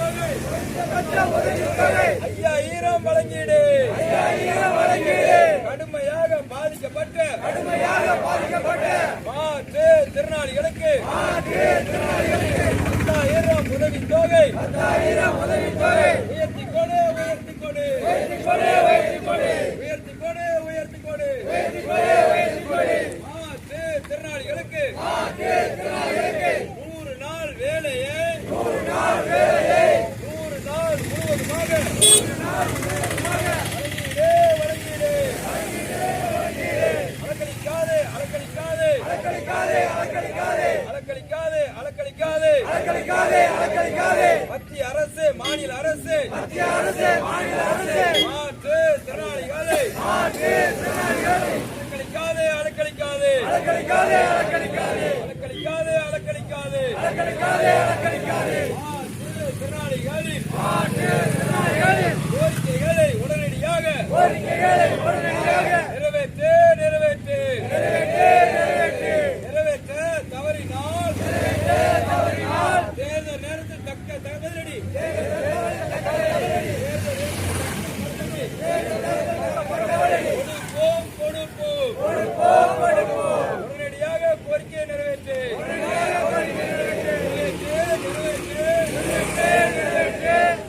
5000 வழங்கீடு கடுமையாக பாதிக்கப்பட்ட மாற்றுத்திறனாளிகளுக்கு 10,000 உதவித்தொகை உயர்த்திக் கொடு மாற்றுத்திறனாளிகளுக்கு 100 நாள் வேலையை 100 நாள் முழுவதுமாக வழங்கீடு அலக்களிக்காதே மத்திய அரசு மாநில அரசு மாற்றுத்திறனாளிகளை அலக்களிக்காதே மாற்றுத்திறனாளிகளின் கோரிக்கைகளை உடனடியாக நிறைவேற்று தவறினால் தேர்தல் நேரத்தில் தக்க பதிலடி கொடுப்போம் உடனடியாக கோரிக்கையை நிறைவேற்று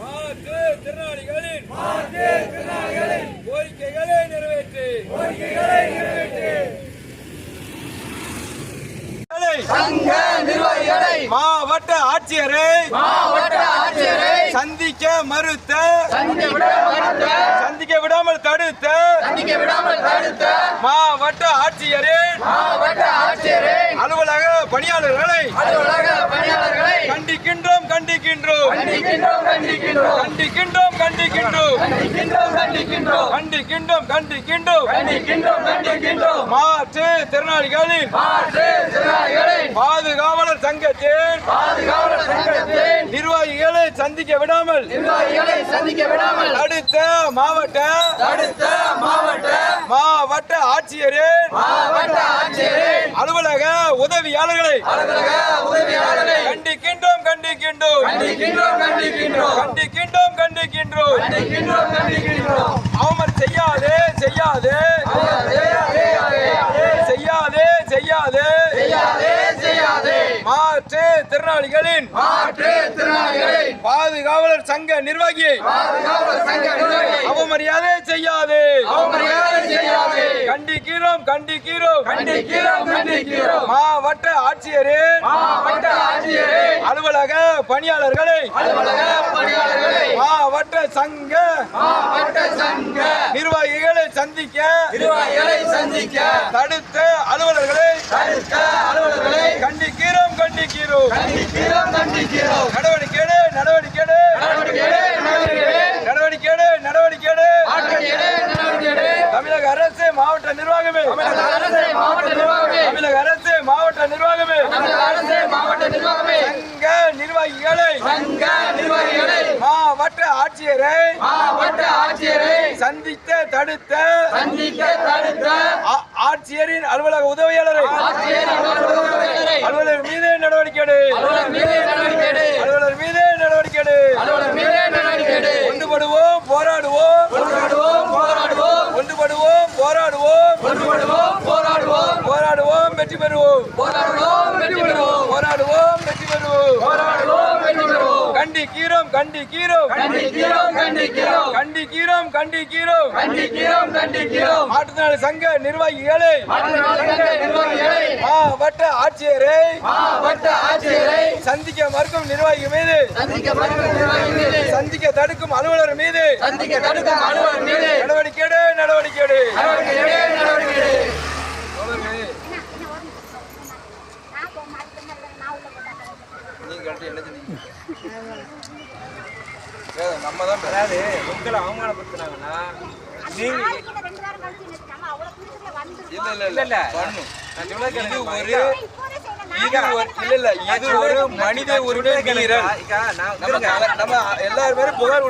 மாற்றுத்திறனாளிகளின் கோரிக்கைகளை நிறைவேற்று சங்க நிர்வாகிகளை மாவட்ட ஆட்சியரை சந்திக்க விடாமல் தடுத்த மாவட்ட ஆட்சியரின் அலுவலக பணியாளர்களை கண்டிக்கின்றோம் மாற்றுத்திறனாளிகளின் பாதுகாவலர் சங்கத்தின் நிர்வாகிகளை சந்திக்க விடாமல் அடுத்த மாவட்ட ஆட்சியரின் அலுவலக உதவியாளர்களை கண்டிக்கின்றோம் அவமர் செய்யாதே மாற்றுத்திறனாளிகளின் பாதுகாவலர் சங்க நிர்வாகியை அவமரியாதை செய்யாதே கண்டிக்கிறோம் மாவட்ட ஆட்சியரின் அலுவலக பணியாளர்களை மாவட்ட சங்க நிர்வாகிகளை சந்திக்க தடுத்த அலுவலர்களை கண்டிக்கிறோம் நடவடிக்கை தமிழக அரசு மாவட்ட நிர்வாகமே சங்க நிர்வாகிகளை மாவட்ட ஆட்சியரை சந்தித்த தடுத்த ஆட்சியரின் அலுவலக உதவியாளரை அலுவலர் மீது நடவடிக்கை ஒன்றுபடுவோம் போராடுவோம் வெற்றி பெறுவோம் கண்டிக்கிறோம் மாற்றுத்திறனாளி சங்க நிர்வாகிகளை மாவட்ட ஆட்சியரை சந்திக்க மறுக்கும் நிர்வாகி மீது சந்திக்க தடுக்கும் அலுவலர் மீது நடவடிக்கை நம்ம தான் பெறாது உங்களை அவமானப்படுத்தினாங்கன்னா இது ஒரு மனித உரிமை மீறல். நம்ம எல்லாருமே புகார்